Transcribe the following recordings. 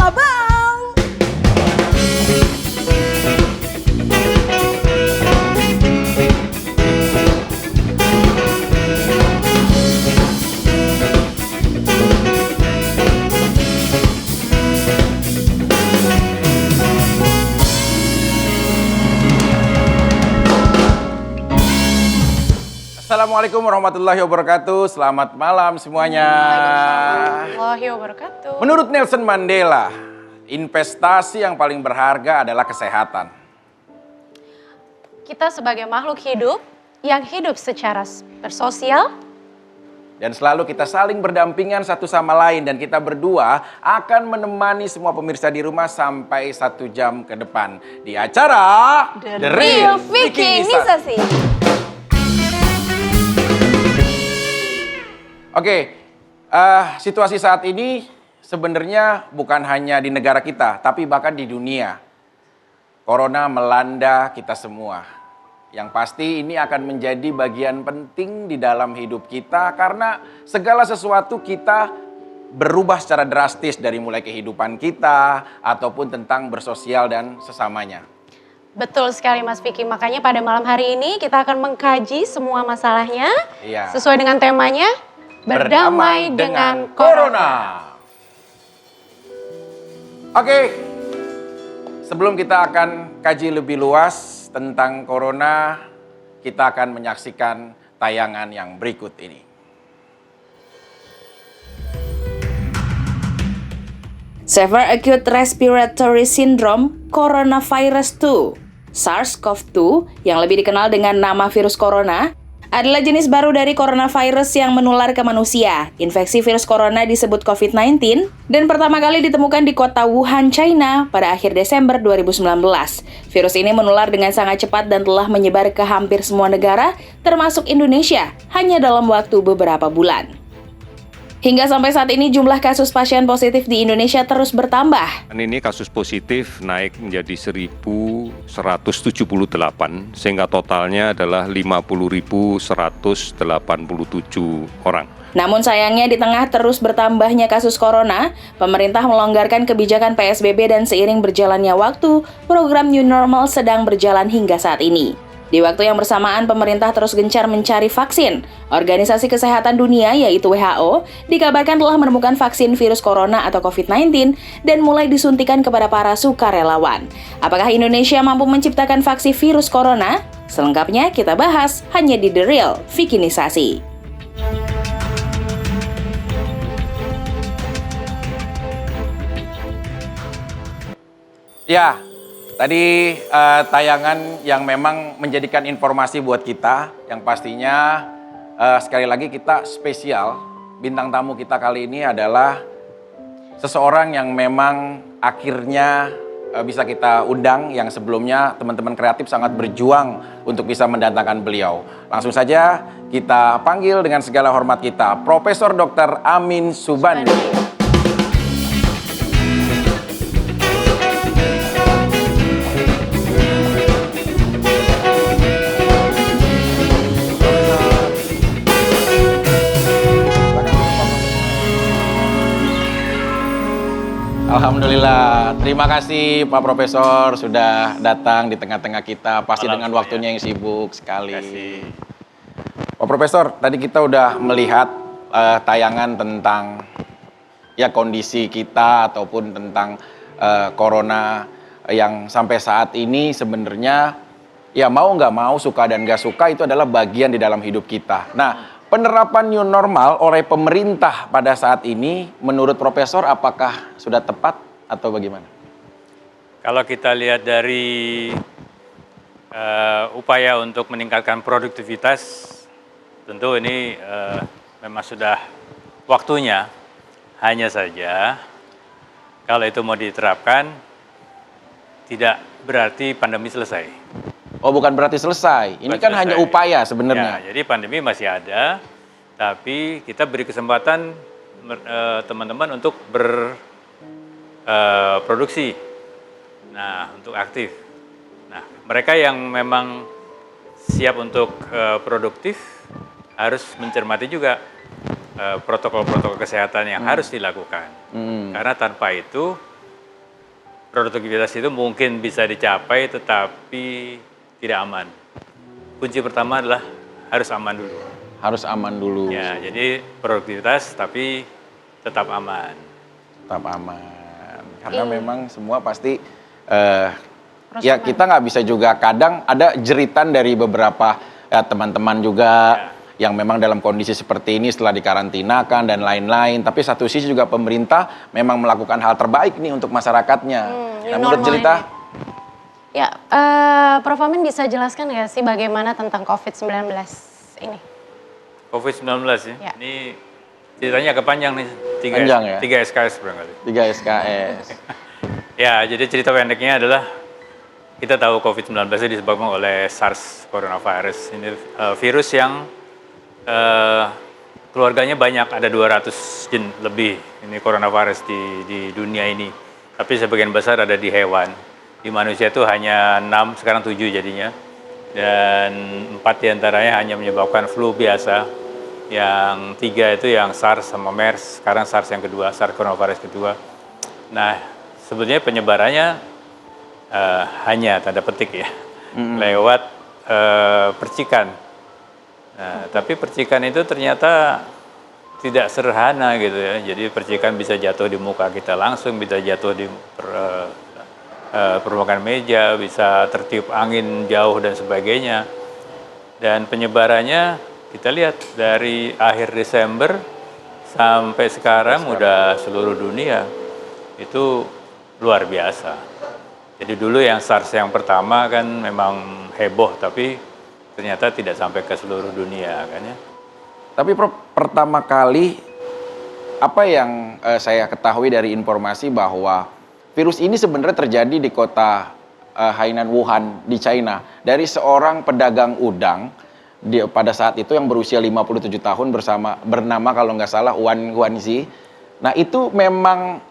Abang. Assalamualaikum warahmatullahi wabarakatuh. Selamat malam semuanya. Warahmatullahi wabarakatuh. Menurut Nelson Mandela, investasi yang paling berharga adalah kesehatan. Kita sebagai makhluk hidup yang hidup secara bersosial Dan selalu kita saling berdampingan satu sama lain. Dan kita berdua akan menemani semua pemirsa di rumah sampai 1 jam ke depan. Di acara The Real Vicky Nisasi. Oke, situasi saat ini sebenarnya bukan hanya di negara kita, tapi bahkan di dunia. Corona melanda kita semua. Yang pasti ini akan menjadi bagian penting di dalam hidup kita karena segala sesuatu kita berubah secara drastis dari mulai kehidupan kita ataupun tentang bersosial dan sesamanya. Betul sekali Mas Vicky, makanya pada malam hari ini kita akan mengkaji semua masalahnya Iya. sesuai dengan temanya. Berdamai dengan Corona. Oke, sebelum kita akan kaji lebih luas tentang Corona, kita akan menyaksikan tayangan yang berikut ini. Severe Acute Respiratory Syndrome Coronavirus 2, SARS-CoV-2 yang lebih dikenal dengan nama virus corona, adalah jenis baru dari coronavirus yang menular ke manusia. Infeksi virus corona disebut COVID-19 dan pertama kali ditemukan di kota Wuhan, China pada akhir Desember 2019. Virus ini menular dengan sangat cepat dan telah menyebar ke hampir semua negara, termasuk Indonesia, hanya dalam waktu beberapa bulan. Hingga sampai saat ini jumlah kasus pasien positif di Indonesia terus bertambah. Ini kasus positif naik menjadi 1.178 sehingga totalnya adalah 50.187 orang. Namun sayangnya di tengah terus bertambahnya kasus corona, pemerintah melonggarkan kebijakan PSBB dan seiring berjalannya waktu, program New Normal sedang berjalan hingga saat ini. Di waktu yang bersamaan, pemerintah terus gencar mencari vaksin. Organisasi Kesehatan Dunia, yaitu WHO, dikabarkan telah menemukan vaksin virus corona atau COVID-19 dan mulai disuntikan kepada para sukarelawan. Apakah Indonesia mampu menciptakan vaksin virus corona? Selengkapnya kita bahas hanya di The Real Vicky Nisasi. Ya, tadi tayangan yang memang menjadikan informasi buat kita, yang pastinya sekali lagi kita spesial. Bintang tamu kita kali ini adalah seseorang yang memang akhirnya bisa kita undang, yang sebelumnya teman-teman kreatif sangat berjuang untuk bisa mendatangkan beliau. Langsung saja kita panggil dengan segala hormat kita, Profesor Dr. Amin Subandi. Alhamdulillah, terima kasih Pak Profesor sudah datang di tengah-tengah kita, pasti dengan waktunya yang sibuk sekali. Pak Profesor, tadi kita udah melihat tayangan tentang ya kondisi kita ataupun tentang corona yang sampai saat ini sebenarnya ya mau nggak mau, suka dan nggak suka itu adalah bagian di dalam hidup kita. Nah, penerapan new normal oleh pemerintah pada saat ini, menurut Profesor, apakah sudah tepat atau bagaimana? Kalau kita lihat dari upaya untuk meningkatkan produktivitas, tentu ini memang sudah waktunya. Hanya saja, kalau itu mau diterapkan, tidak berarti pandemi selesai. Oh, bukan berarti selesai. Ini kan hanya upaya sebenarnya. Ya, jadi pandemi masih ada, tapi kita beri kesempatan teman-teman untuk berproduksi, nah untuk aktif. Nah, mereka yang memang siap untuk produktif harus mencermati juga protokol-protokol kesehatan yang harus dilakukan. Karena tanpa itu produktivitas itu mungkin bisa dicapai tetapi tidak aman. Kunci pertama adalah harus aman dulu. Harus aman dulu. Ya, jadi produktivitas tapi tetap aman. Tetap aman. Karena memang semua pasti ya kita nggak bisa juga, kadang ada jeritan dari beberapa teman-teman juga yang memang dalam kondisi seperti ini setelah dikarantinakan dan lain-lain. Tapi satu sisi juga pemerintah memang melakukan hal terbaik nih untuk masyarakatnya. Nah, menurut cerita, ya, Prof. Amin bisa jelaskan nggak sih bagaimana tentang COVID-19 ini? COVID-19 ya, Ya. ini ceritanya agak panjang nih, Panjang ya? 3 SKS barangkali. 3 SKS. Ya, jadi cerita pendeknya adalah kita tahu COVID-19 itu disebabkan oleh SARS coronavirus. Ini virus yang keluarganya banyak, ada 200 lebih ini coronavirus di dunia ini. Tapi sebagian besar ada di hewan. Di manusia itu hanya 6, sekarang 7 jadinya. Dan 4 diantaranya hanya menyebabkan flu biasa. Yang 3 itu yang SARS sama MERS, sekarang SARS yang kedua, SARS coronavirus kedua. Nah, sebetulnya penyebarannya hanya tanda petik ya, lewat percikan. Nah, tapi percikan itu ternyata tidak sederhana gitu ya. Jadi percikan bisa jatuh di muka kita langsung, bisa jatuh di permukaan meja, bisa tertiup angin jauh dan sebagainya. Dan penyebarannya kita lihat dari akhir Desember sampai sekarang udah seluruh dunia itu luar biasa. Jadi dulu yang SARS yang pertama kan memang heboh, tapi ternyata tidak sampai ke seluruh dunia kan ya. Tapi Prof, pertama kali apa yang saya ketahui dari informasi bahwa virus ini sebenarnya terjadi di kota Hainan, Wuhan di China, dari seorang pedagang udang pada saat itu yang berusia 57 tahun bernama kalau nggak salah Wan Guanzi. Nah, itu memang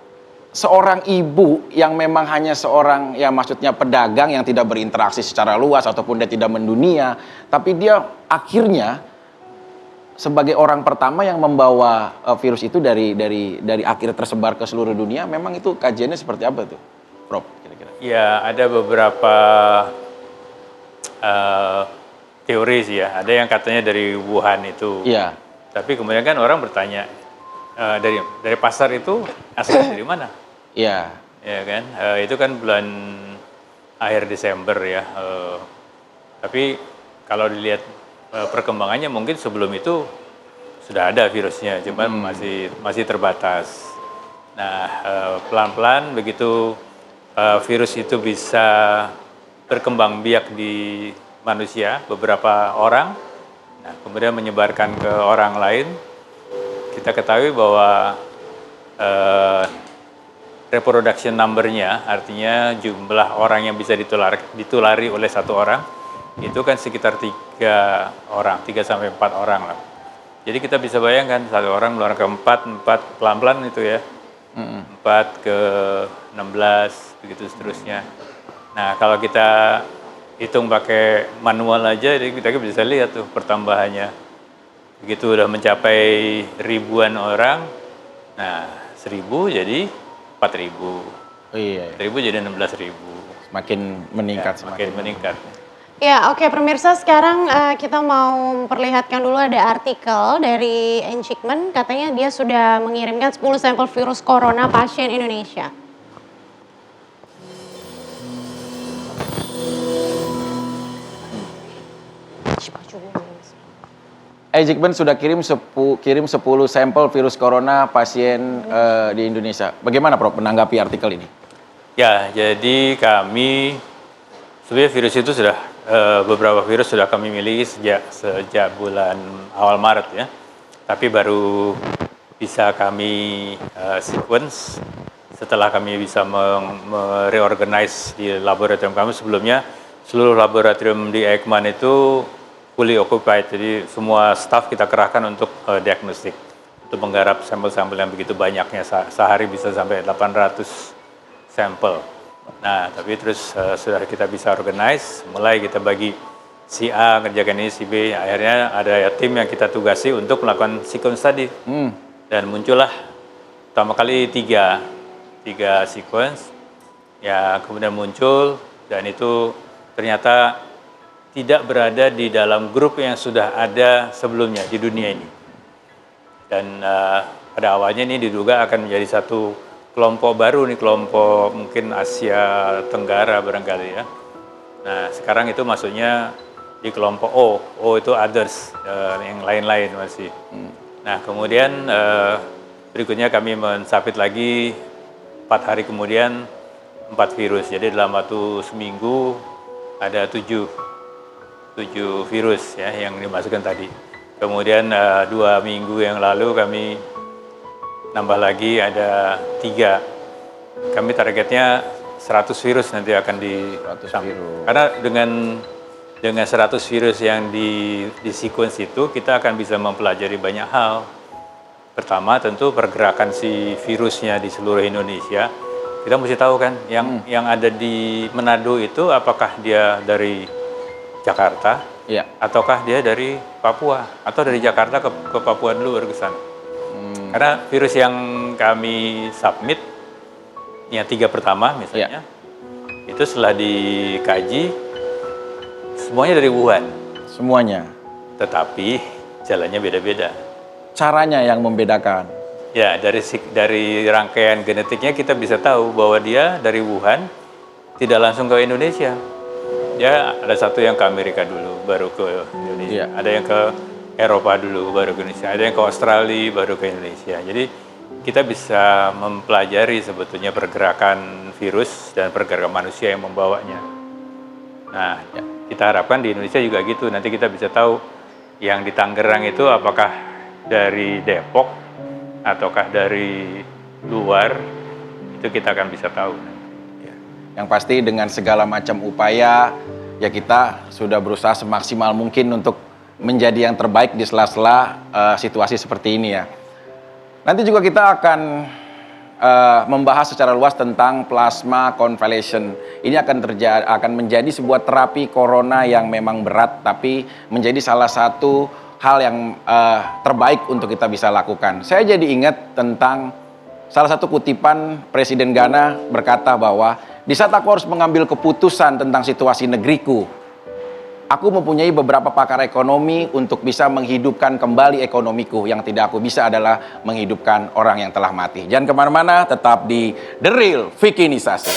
seorang ibu yang memang hanya seorang, ya maksudnya pedagang yang tidak berinteraksi secara luas ataupun dia tidak mendunia, tapi dia akhirnya sebagai orang pertama yang membawa virus itu dari akhir tersebar ke seluruh dunia. Memang itu kajiannya seperti apa tuh, Prof? Kira-kira? Ya, ada beberapa teori sih ya. Ada yang katanya dari Wuhan itu. Iya. Tapi kemudian kan orang bertanya dari pasar itu asalnya dari mana? Iya. Ya kan, itu kan bulan akhir Desember ya. Tapi kalau dilihat perkembangannya mungkin sebelum itu sudah ada virusnya, cuman masih terbatas. Nah, pelan-pelan begitu virus itu bisa berkembang biak di manusia, beberapa orang, nah, kemudian menyebarkan ke orang lain. Kita ketahui bahwa reproduction number-nya, artinya jumlah orang yang bisa ditulari oleh satu orang, itu kan sekitar 3 sampai 4 orang lah. Jadi kita bisa bayangkan satu orang menularkan ke 4 pelan-pelan itu ya, 4 ke 16, begitu seterusnya. Nah, kalau kita hitung pakai manual aja, jadi kita bisa lihat tuh pertambahannya. Begitu udah mencapai ribuan orang, nah 1000 jadi 4.000. Oh, iya. 1.000 jadi 16.000. Semakin meningkat, Ya, semakin meningkat. Ya, oke pemirsa, sekarang kita mau memperlihatkan dulu ada artikel dari Eijkman, katanya dia sudah mengirimkan 10 sampel virus corona pasien Indonesia. Eijkman sudah kirim 10 sampel virus corona pasien di Indonesia. Bagaimana Prof menanggapi artikel ini? Ya, jadi kami sebenarnya virus itu sudah beberapa virus sudah kami miliki sejak bulan awal Maret ya. Tapi baru bisa kami sequence setelah kami bisa mereorganize di laboratorium kami. Sebelumnya seluruh laboratorium di Eijkman itu fully occupied, jadi semua staff kita kerahkan untuk diagnostik, untuk menggarap sampel-sampel yang begitu banyaknya, sehari bisa sampai 800 sampel. Nah, tapi terus sudah kita bisa organize, mulai kita bagi si A ngerjakan ini, si B, akhirnya ada tim yang kita tugasi untuk melakukan sequence study. Dan muncullah pertama kali tiga sequence ya kemudian muncul dan itu ternyata tidak berada di dalam grup yang sudah ada sebelumnya di dunia ini. Dan pada awalnya ini diduga akan menjadi satu kelompok baru nih, kelompok mungkin Asia Tenggara barangkali ya. Nah sekarang itu masuknya di kelompok O. O itu others, yang lain-lain masih. Nah kemudian berikutnya kami mensubmit lagi 4 hari kemudian 4 virus. Jadi dalam waktu seminggu ada 7 virus ya yang dimasukkan tadi. Kemudian 2 minggu yang lalu kami nambah lagi ada 3. Kami targetnya 100 virus nanti akan di 100 virus. Karena dengan 100 virus yang di sequence itu kita akan bisa mempelajari banyak hal. Pertama tentu pergerakan si virusnya di seluruh Indonesia. Kita mesti tahu kan yang ada di Manado itu apakah dia dari Jakarta, Iya. ataukah dia dari Papua, atau dari Jakarta ke Papua dulu baru ke sana. Karena virus yang kami submit, yang 3 pertama misalnya, itu setelah dikaji, semuanya dari Wuhan. Semuanya. Tetapi jalannya beda-beda. Caranya yang membedakan. Ya, dari rangkaian genetiknya kita bisa tahu bahwa dia dari Wuhan, tidak langsung ke Indonesia. Ya, ada satu yang ke Amerika dulu, baru ke Indonesia. Ada yang ke Eropa dulu, baru ke Indonesia. Ada yang ke Australia, baru ke Indonesia. Jadi kita bisa mempelajari sebetulnya pergerakan virus dan pergerakan manusia yang membawanya. Nah, kita harapkan di Indonesia juga gitu. Nanti kita bisa tahu yang di Tangerang itu apakah dari Depok ataukah dari luar, itu kita akan bisa tahu. Yang pasti dengan segala macam upaya, ya kita sudah berusaha semaksimal mungkin untuk menjadi yang terbaik di sela-sela situasi seperti ini ya. Nanti juga kita akan membahas secara luas tentang plasma convalescent. Ini akan menjadi sebuah terapi corona yang memang berat, tapi menjadi salah satu hal yang terbaik untuk kita bisa lakukan. Saya jadi ingat tentang salah satu kutipan Presiden Ghana berkata bahwa di saat aku harus mengambil keputusan tentang situasi negeriku, aku mempunyai beberapa pakar ekonomi untuk bisa menghidupkan kembali ekonomiku. Yang tidak aku bisa adalah menghidupkan orang yang telah mati. Jangan kemana-mana, tetap di The Real Vikinisasi.